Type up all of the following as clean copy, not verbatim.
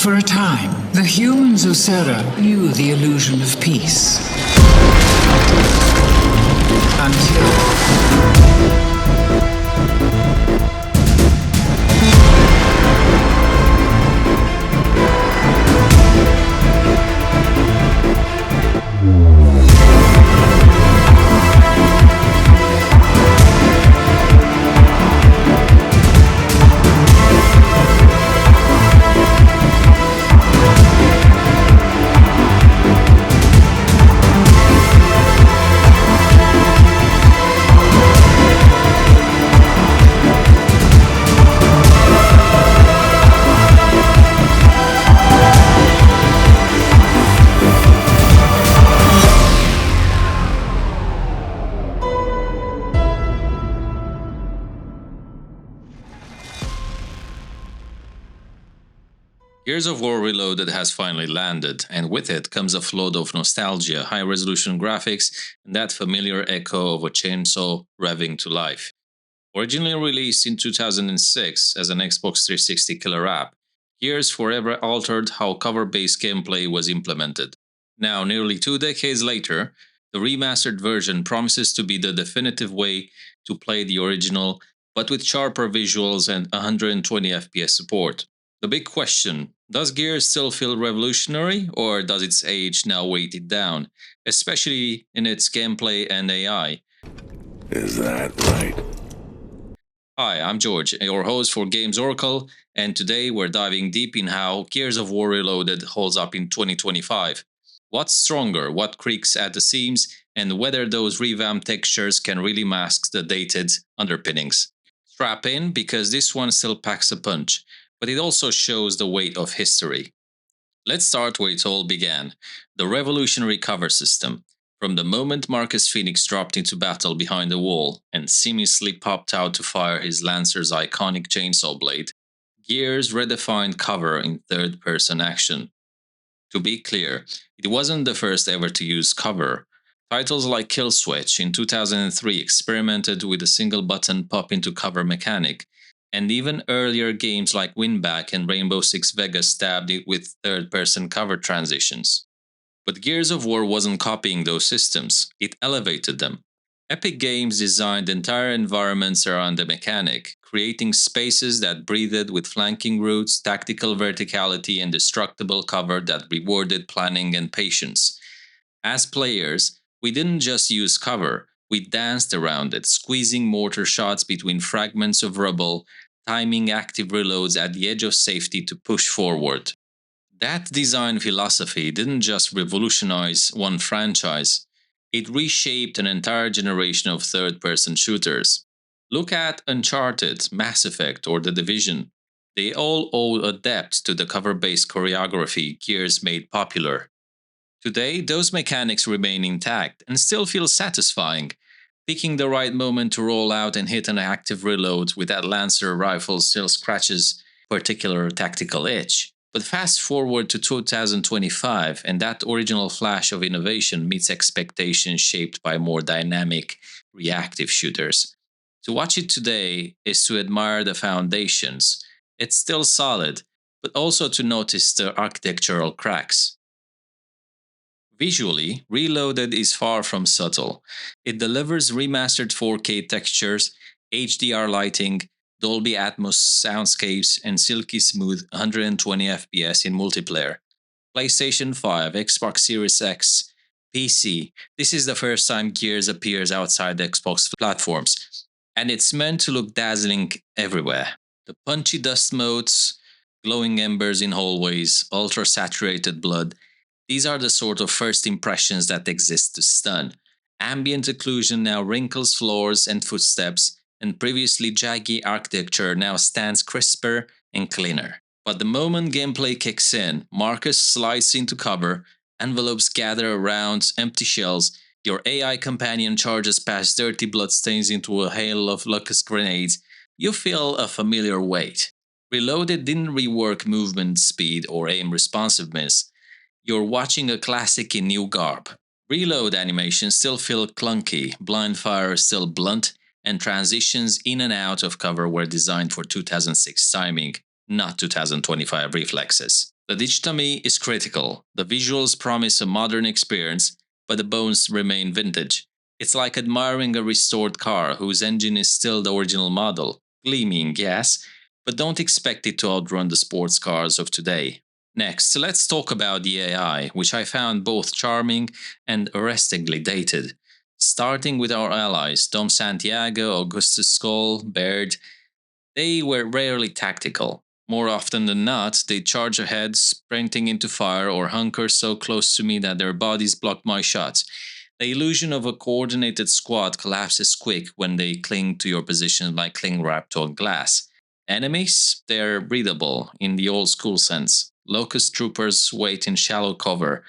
For a time, the humans of Serra knew the illusion of peace. Until... Gears of War Reloaded has finally landed, and with it comes a flood of nostalgia, high-resolution graphics, and that familiar echo of a chainsaw revving to life. Originally released in 2006 as an Xbox 360 killer app, Gears forever altered how cover-based gameplay was implemented. Now, nearly 2 decades later, the remastered version promises to be the definitive way to play the original, but with sharper visuals and 120 FPS support. The big question, does Gears still feel revolutionary, or does its age now weight it down, especially in its gameplay and AI? Is that right? Hi, I'm George, your host for GamesOracle, and today we're diving deep in how Gears of War Reloaded holds up in 2025. What's stronger, what creaks at the seams, and whether those revamped textures can really mask the dated underpinnings. Strap in, because this one still packs a punch, but it also shows the weight of history. Let's start where it all began, the revolutionary cover system. From the moment Marcus Phoenix dropped into battle behind the wall and seamlessly popped out to fire his Lancer's iconic chainsaw blade, Gears redefined cover in third-person action. To be clear, it wasn't the first ever to use cover. Titles like Kill Switch in 2003 experimented with a single-button pop-into-cover mechanic, and even earlier games like Winback and Rainbow Six Vegas stabbed it with third-person cover transitions. But Gears of War wasn't copying those systems, it elevated them. Epic Games designed entire environments around the mechanic, creating spaces that breathed with flanking routes, tactical verticality, and destructible cover that rewarded planning and patience. As players, we didn't just use cover, we danced around it, squeezing mortar shots between fragments of rubble, timing active reloads at the edge of safety to push forward. That design philosophy didn't just revolutionize one franchise, it reshaped an entire generation of third-person shooters. Look at Uncharted, Mass Effect, or The Division. They all owe a depth to the cover-based choreography Gears made popular. Today, those mechanics remain intact and still feel satisfying. Picking the right moment to roll out and hit an active reload with that Lancer rifle still scratches a particular tactical itch. But fast forward to 2025 and that original flash of innovation meets expectations shaped by more dynamic, reactive shooters. To watch it today is to admire the foundations. It's still solid, but also to notice the architectural cracks. Visually, Reloaded is far from subtle. It delivers remastered 4K textures, HDR lighting, Dolby Atmos soundscapes, and silky smooth 120 FPS in multiplayer. PlayStation 5, Xbox Series X, PC. This is the first time Gears appears outside Xbox platforms, and it's meant to look dazzling everywhere. The punchy dust motes, glowing embers in hallways, ultra-saturated blood. These are the sort of first impressions that exist to stun. Ambient occlusion now wrinkles floors and footsteps, and previously jaggy architecture now stands crisper and cleaner. But the moment gameplay kicks in, Marcus slides into cover, envelopes gather around empty shells, your AI companion charges past dirty bloodstains into a hail of locust grenades, you feel a familiar weight. Reloaded didn't rework movement speed or aim responsiveness. You're watching a classic in new garb. Reload animations still feel clunky, blind fire is still blunt, and transitions in and out of cover were designed for 2006 timing, not 2025 reflexes. The dichotomy is critical. The visuals promise a modern experience, but the bones remain vintage. It's like admiring a restored car whose engine is still the original model. Gleaming, yes, but don't expect it to outrun the sports cars of today. Next, let's talk about the AI, which I found both charming and arrestingly dated. Starting with our allies, Dom Santiago, Augustus Skoll, Baird, they were rarely tactical. More often than not, they charge ahead, sprinting into fire or hunker so close to me that their bodies block my shots. The illusion of a coordinated squad collapses quick when they cling to your position like cling wrap to a glass. Enemies, they're breathable in the old school sense. Locust troopers wait in shallow cover,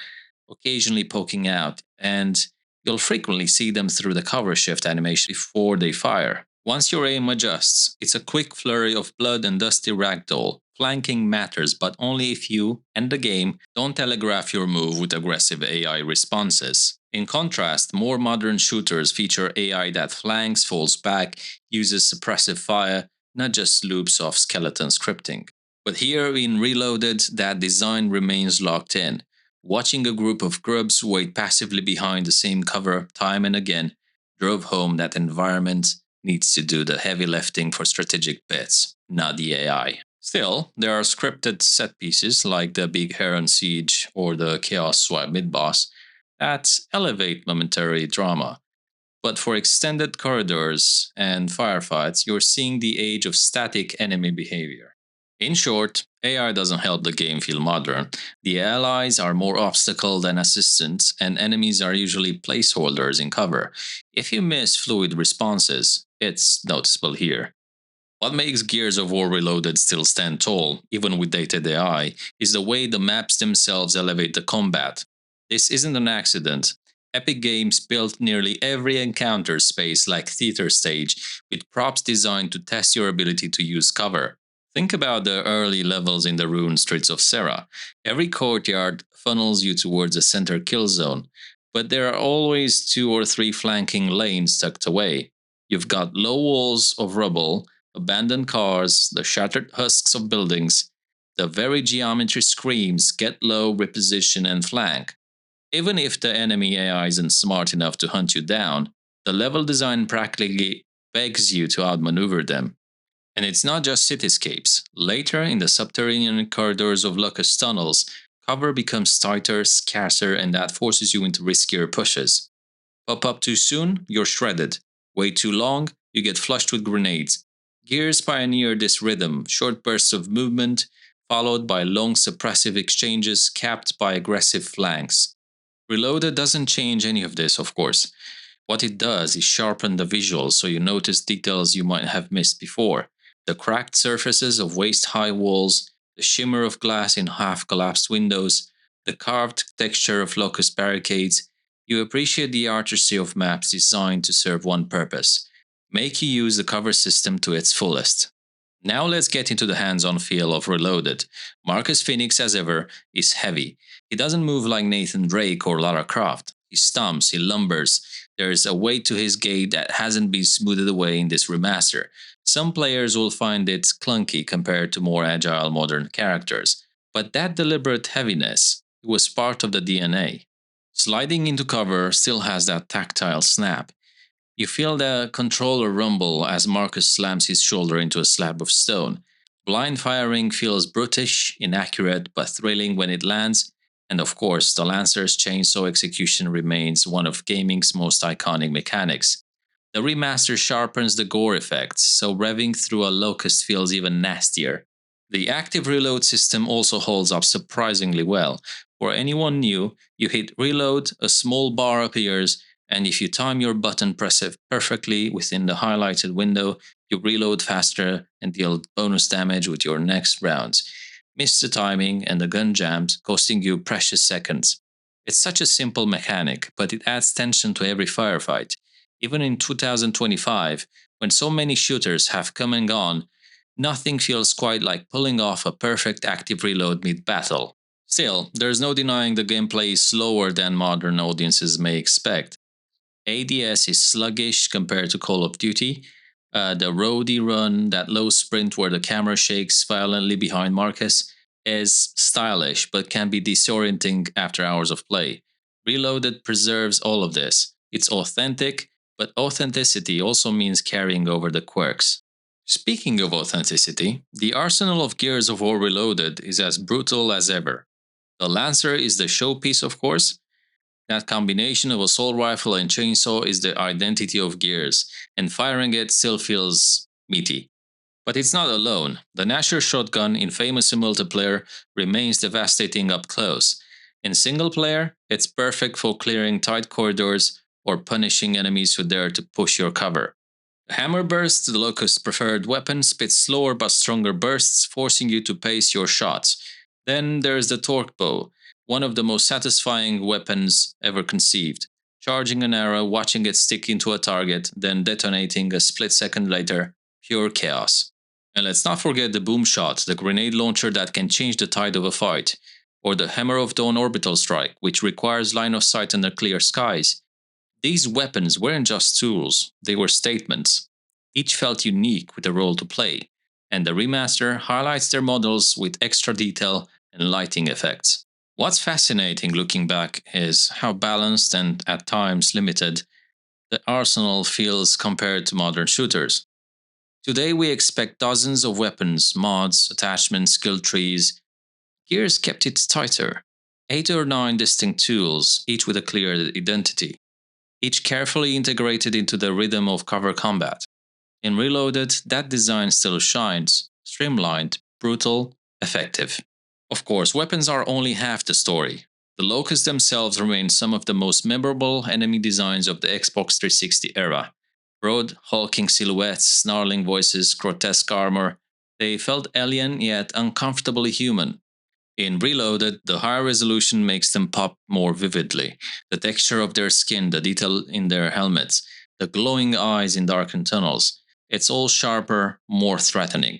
occasionally poking out, and you'll frequently see them through the cover shift animation before they fire. Once your aim adjusts, it's a quick flurry of blood and dusty ragdoll. Flanking matters, but only if you, and the game, don't telegraph your move with aggressive AI responses. In contrast, more modern shooters feature AI that flanks, falls back, uses suppressive fire, not just loops of skeleton scripting. But here in Reloaded, that design remains locked in. Watching a group of grubs wait passively behind the same cover time and again drove home that environment needs to do the heavy lifting for strategic bits, not the AI. Still, there are scripted set pieces like the Big Heron Siege or the Chaos Swipe mid-boss that elevate momentary drama. But for extended corridors and firefights, you're seeing the age of static enemy behavior. In short, AI doesn't help the game feel modern. The allies are more obstacle than assistants, and enemies are usually placeholders in cover. If you miss fluid responses, it's noticeable here. What makes Gears of War Reloaded still stand tall, even with dated AI, is the way the maps themselves elevate the combat. This isn't an accident. Epic Games built nearly every encounter space like theater stage, with props designed to test your ability to use cover. Think about the early levels in the ruined streets of Serra. Every courtyard funnels you towards a center kill zone, but there are always 2 or 3 flanking lanes tucked away. You've got low walls of rubble, abandoned cars, the shattered husks of buildings. The very geometry screams get low, reposition, and flank. Even if the enemy AI isn't smart enough to hunt you down, the level design practically begs you to outmaneuver them. And it's not just cityscapes. Later, in the subterranean corridors of Locust tunnels, cover becomes tighter, scarcer, and that forces you into riskier pushes. Pop up too soon, you're shredded. Wait too long, you get flushed with grenades. Gears pioneered this rhythm, short bursts of movement, followed by long suppressive exchanges capped by aggressive flanks. Reloaded doesn't change any of this, of course. What it does is sharpen the visuals so you notice details you might have missed before. The cracked surfaces of waist-high walls, the shimmer of glass in half-collapsed windows, the carved texture of locust barricades. You appreciate the artistry of maps designed to serve one purpose: make you use the cover system to its fullest. Now let's get into the hands-on feel of Reloaded. Marcus Phoenix, as ever, is heavy. He doesn't move like Nathan Drake or Lara Croft. He stomps, he lumbers. There's a weight to his gait that hasn't been smoothed away in this remaster. Some players will find it clunky compared to more agile modern characters, but that deliberate heaviness was part of the DNA. Sliding into cover still has that tactile snap. You feel the controller rumble as Marcus slams his shoulder into a slab of stone. Blind firing feels brutish, inaccurate, but thrilling when it lands. And of course, the Lancer's chainsaw execution remains one of gaming's most iconic mechanics. The remaster sharpens the gore effects, so revving through a locust feels even nastier. The active reload system also holds up surprisingly well. For anyone new, you hit reload, a small bar appears, and if you time your button press it perfectly within the highlighted window, you reload faster and deal bonus damage with your next rounds. Miss the timing and the gun jams, costing you precious seconds. It's such a simple mechanic, but it adds tension to every firefight. Even in 2025, when so many shooters have come and gone, nothing feels quite like pulling off a perfect active reload mid-battle. Still, there's no denying the gameplay is slower than modern audiences may expect. ADS is sluggish compared to Call of Duty. The roadie run, that low sprint where the camera shakes violently behind Marcus, is stylish but can be disorienting after hours of play. Reloaded preserves all of this. It's authentic, but authenticity also means carrying over the quirks. Speaking of authenticity, the arsenal of Gears of War Reloaded is as brutal as ever. The Lancer is the showpiece, of course. That combination of assault rifle and chainsaw is the identity of Gears, and firing it still feels meaty. But it's not alone. The Nasher shotgun in famous in multiplayer remains devastating up close. In single player, it's perfect for clearing tight corridors or punishing enemies who dare to push your cover. The Hammer Burst, the Locust's preferred weapon, spits slower but stronger bursts, forcing you to pace your shots. Then there's the Torque Bow, one of the most satisfying weapons ever conceived. Charging an arrow, watching it stick into a target, then detonating a split second later, pure chaos. And let's not forget the Boom Shot, the grenade launcher that can change the tide of a fight, or the Hammer of Dawn Orbital Strike, which requires line of sight under clear skies. These weapons weren't just tools, they were statements. Each felt unique with a role to play, and the remaster highlights their models with extra detail and lighting effects. What's fascinating looking back is how balanced and at times limited the arsenal feels compared to modern shooters. Today we expect dozens of weapons, mods, attachments, skill trees. Gears kept it tighter. 8 or 9 distinct tools, each with a clear identity. Each carefully integrated into the rhythm of cover combat. In Reloaded, that design still shines, streamlined, brutal, effective. Of course, weapons are only half the story. The Locusts themselves remain some of the most memorable enemy designs of the Xbox 360 era. Broad, hulking silhouettes, snarling voices, grotesque armor. They felt alien yet uncomfortably human. In Reloaded, the higher resolution makes them pop more vividly. The texture of their skin, the detail in their helmets, the glowing eyes in darkened tunnels. It's all sharper, more threatening.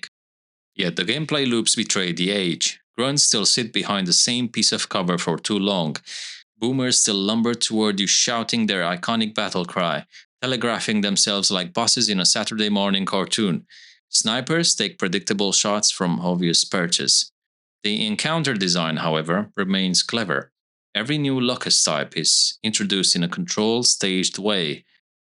Yet the gameplay loops betray the age. Grunts still sit behind the same piece of cover for too long. Boomers still lumber toward you shouting their iconic battle cry, telegraphing themselves like bosses in a Saturday morning cartoon. Snipers take predictable shots from obvious perches. The encounter design, however, remains clever. Every new Locust type is introduced in a controlled, staged way.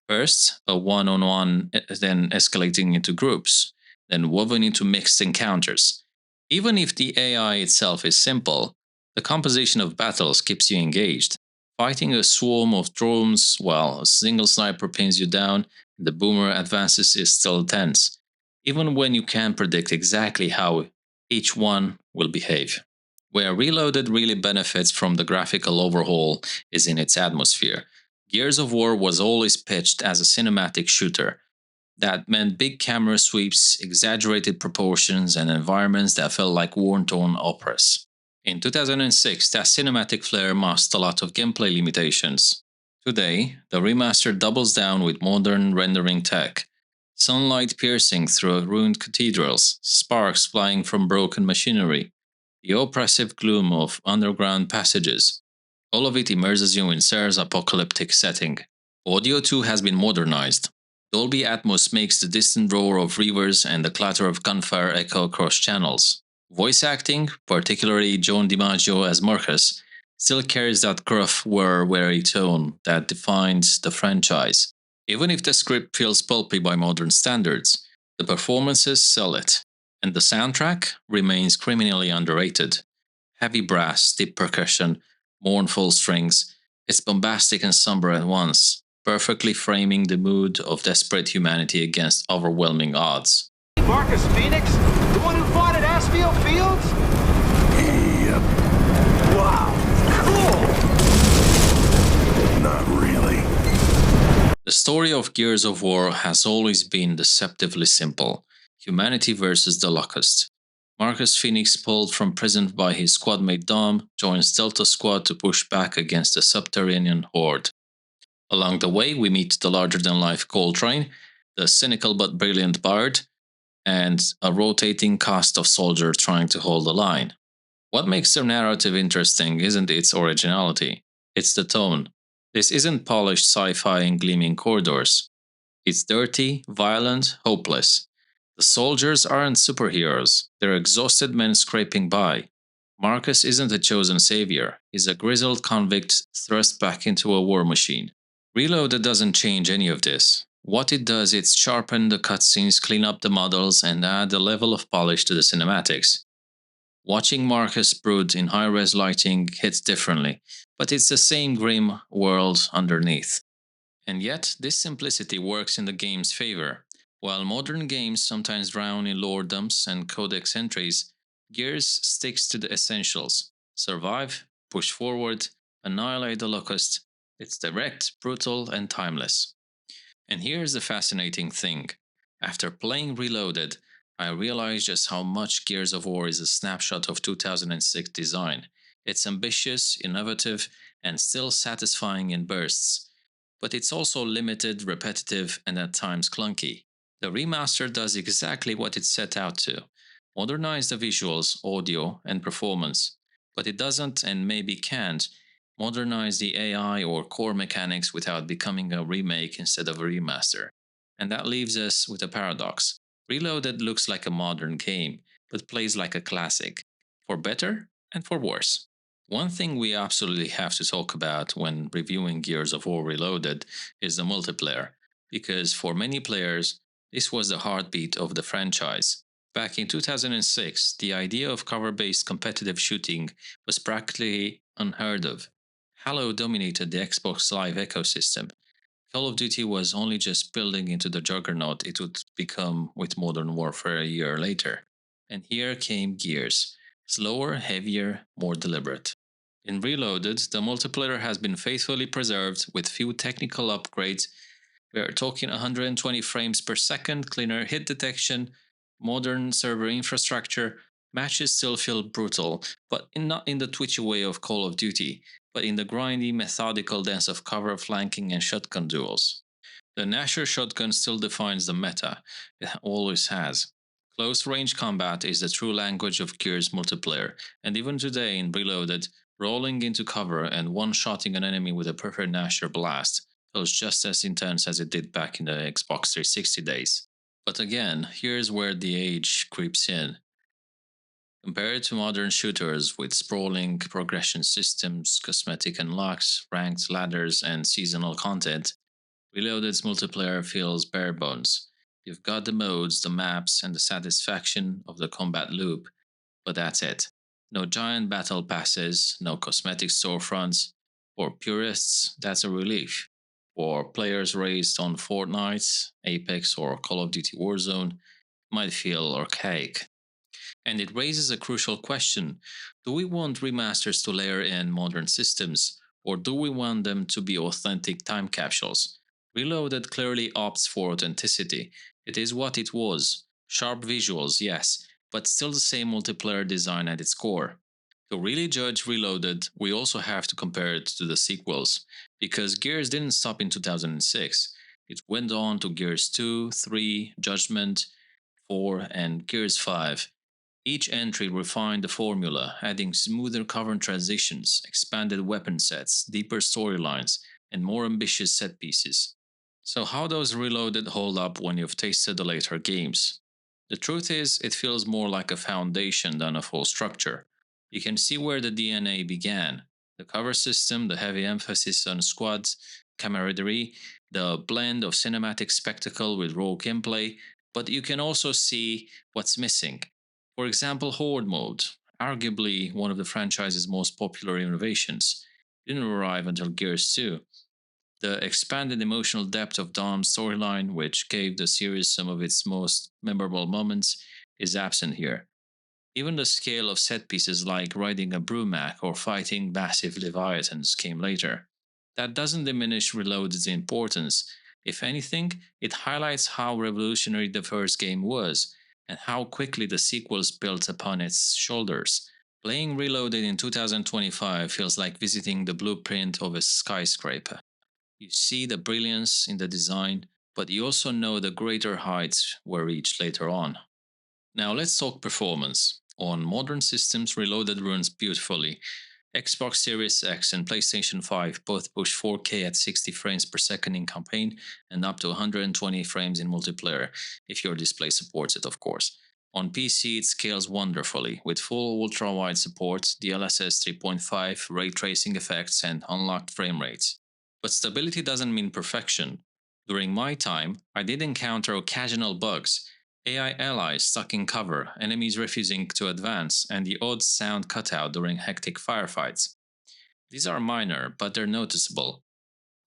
First, a one-on-one, then escalating into groups, then woven into mixed encounters. Even if the AI itself is simple, the composition of battles keeps you engaged. Fighting a swarm of drones while a single sniper pins you down and the boomer advances is still tense, even when you can't predict exactly how each one will behave. Where Reloaded really benefits from the graphical overhaul is in its atmosphere. Gears of War was always pitched as a cinematic shooter. That meant big camera sweeps, exaggerated proportions, and environments that felt like worn-torn operas. In 2006, that cinematic flair masked a lot of gameplay limitations. Today, the remaster doubles down with modern rendering tech. Sunlight piercing through ruined cathedrals, sparks flying from broken machinery, the oppressive gloom of underground passages. All of it immerses you in Serre's apocalyptic setting. Audio too has been modernized. Dolby Atmos makes the distant roar of reavers and the clatter of gunfire echo across channels. Voice acting, particularly John DiMaggio as Marcus, still carries that gruff, wary tone that defines the franchise. Even if the script feels pulpy by modern standards, the performances sell it, and the soundtrack remains criminally underrated. Heavy brass, deep percussion, mournful strings, it's bombastic and somber at once, perfectly framing the mood of desperate humanity against overwhelming odds. Marcus Phoenix? The one who fought at Asfield Fields? Yep. Wow, cool! Not really. The story of Gears of War has always been deceptively simple. Humanity versus the Locust. Marcus Phoenix, pulled from prison by his squadmate Dom, joins Delta Squad to push back against the subterranean horde. Along the way, we meet the larger-than-life Coltrane, the cynical but brilliant Bard, and a rotating cast of soldiers trying to hold the line. What makes the narrative interesting isn't its originality, it's the tone. This isn't polished sci-fi in gleaming corridors. It's dirty, violent, hopeless. The soldiers aren't superheroes, they're exhausted men scraping by. Marcus isn't a chosen savior, he's a grizzled convict thrust back into a war machine. Reloaded doesn't change any of this. What it does is sharpen the cutscenes, clean up the models, and add a level of polish to the cinematics. Watching Marcus brood in high-res lighting hits differently, but it's the same grim world underneath. And yet, this simplicity works in the game's favor. While modern games sometimes drown in lore dumps and codex entries, Gears sticks to the essentials. Survive, push forward, annihilate the locust. It's direct, brutal, and timeless. And here's the fascinating thing. After playing Reloaded, I realized just how much Gears of War is a snapshot of 2006 design. It's ambitious, innovative, and still satisfying in bursts. But it's also limited, repetitive, and at times clunky. The remaster does exactly what it set out to: modernize the visuals, audio, and performance. But it doesn't, and maybe can't, modernize the AI or core mechanics without becoming a remake instead of a remaster. And that leaves us with a paradox. Reloaded looks like a modern game, but plays like a classic, for better and for worse. One thing we absolutely have to talk about when reviewing Gears of War Reloaded is the multiplayer, because for many players, this was the heartbeat of the franchise. Back in 2006, the idea of cover based competitive shooting was practically unheard of. Halo dominated the Xbox Live ecosystem. Call of Duty was only just building into the juggernaut it would become with Modern Warfare a year later. And here came Gears: slower, heavier, more deliberate. In Reloaded, the multiplayer has been faithfully preserved with few technical upgrades. We are talking 120 frames per second, cleaner hit detection, modern server infrastructure. Matches still feel brutal, but not in the twitchy way of Call of Duty, but in the grindy, methodical dance of cover flanking and shotgun duels. The Nasher shotgun still defines the meta, it always has. Close range combat is the true language of Gears multiplayer, and even today in Reloaded, rolling into cover and one-shotting an enemy with a perfect Nasher blast feels just as intense as it did back in the Xbox 360 days. But again, here's where the age creeps in. Compared to modern shooters with sprawling progression systems, cosmetic unlocks, ranked ladders, and seasonal content, Reloaded's multiplayer feels bare bones. You've got the modes, the maps, and the satisfaction of the combat loop, but that's it. No giant battle passes, no cosmetic storefronts. For purists, that's a relief. For players raised on Fortnite, Apex, or Call of Duty Warzone, it might feel archaic. And it raises a crucial question: do we want remasters to layer in modern systems, or do we want them to be authentic time capsules? Reloaded clearly opts for authenticity. It is what it was: sharp visuals, yes, but still the same multiplayer design at its core. To really judge Reloaded, we also have to compare it to the sequels, because Gears didn't stop in 2006. It went on to Gears 2, 3, Judgment, 4, and Gears 5. Each entry refined the formula, adding smoother cover transitions, expanded weapon sets, deeper storylines, and more ambitious set pieces. So, how does Reloaded hold up when you've tasted the later games? The truth is, it feels more like a foundation than a full structure. You can see where the DNA began: the cover system, the heavy emphasis on squads, camaraderie, the blend of cinematic spectacle with raw gameplay, but you can also see what's missing. For example, Horde mode, arguably one of the franchise's most popular innovations, didn't arrive until Gears 2. The expanded emotional depth of Dom's storyline, which gave the series some of its most memorable moments, is absent here. Even the scale of set pieces like riding a Brumac or fighting massive leviathans came later. That doesn't diminish Reloaded's importance. If anything, it highlights how revolutionary the first game was, and how quickly the sequels built upon its shoulders. Playing Reloaded in 2025 feels like visiting the blueprint of a skyscraper. You see the brilliance in the design, but you also know the greater heights were reached later on. Now let's talk performance. On modern systems, Reloaded runs beautifully. Xbox Series X and PlayStation 5 both push 4K at 60 frames per second in campaign and up to 120 frames in multiplayer, if your display supports it, of course. On PC, it scales wonderfully, with full ultra-wide support, DLSS 3.5, ray tracing effects, and unlocked frame rates. But stability doesn't mean perfection. During my time, I did encounter occasional bugs, AI allies stuck in cover, enemies refusing to advance, and the odd sound cutout during hectic firefights. These are minor, but they're noticeable,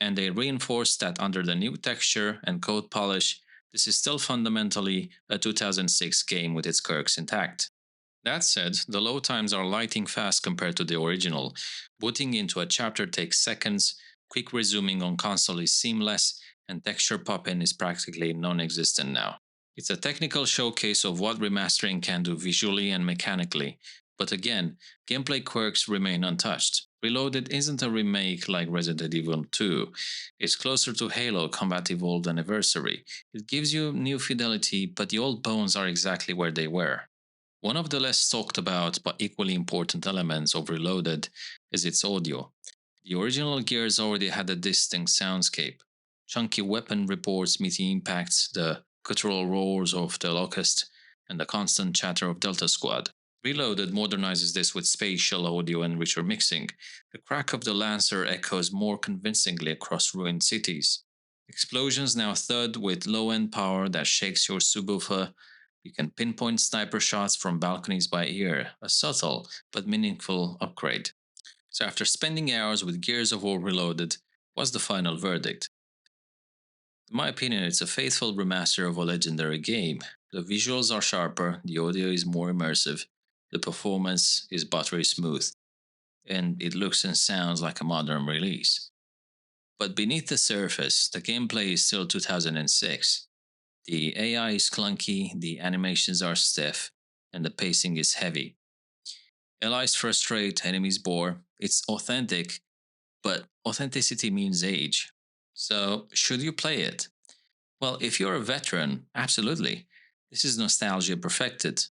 and they reinforce that under the new texture and code polish, this is still fundamentally a 2006 game with its quirks intact. That said, the load times are lightning fast compared to the original. Booting into a chapter takes seconds, quick resuming on console is seamless, and texture pop-in is practically non-existent now. It's a technical showcase of what remastering can do visually and mechanically, but again, gameplay quirks remain untouched. Reloaded isn't a remake like Resident Evil 2. It's closer to Halo Combat Evolved Anniversary. It gives you new fidelity, but the old bones are exactly where they were. One of the less talked about but equally important elements of Reloaded is its audio. The original Gears already had a distinct soundscape. Chunky weapon reports meaty impacts, the guttural roars of the Locust, and the constant chatter of Delta Squad. Reloaded modernizes this with spatial audio and richer mixing. The crack of the Lancer echoes more convincingly across ruined cities. Explosions now thud with low-end power that shakes your subwoofer. You can pinpoint sniper shots from balconies by ear, a subtle but meaningful upgrade. So after spending hours with Gears of War Reloaded, what's the final verdict? In my opinion, it's a faithful remaster of a legendary game. The visuals are sharper, the audio is more immersive, the performance is buttery smooth, and it looks and sounds like a modern release. But beneath the surface, the gameplay is still 2006. The AI is clunky, the animations are stiff, and the pacing is heavy. Allies frustrate, enemies bore. It's authentic, but authenticity means age. So, should you play it? Well, if you're a veteran, absolutely. This is nostalgia perfected,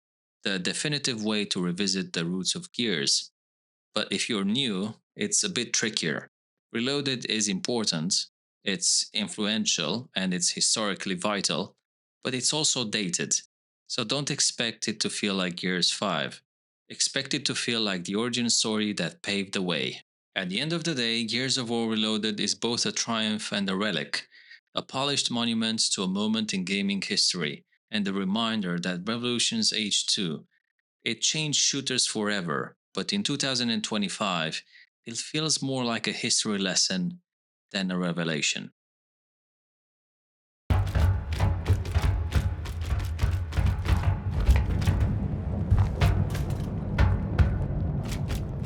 the definitive way to revisit the roots of Gears. But if you're new, it's a bit trickier. Reloaded is important, it's influential, and it's historically vital, but it's also dated. So don't expect it to feel like Gears 5. Expect it to feel like the origin story that paved the way. At the end of the day, Gears of War Reloaded is both a triumph and a relic, a polished monument to a moment in gaming history, and a reminder that revolutions age too. It changed shooters forever, but in 2025, it feels more like a history lesson than a revelation.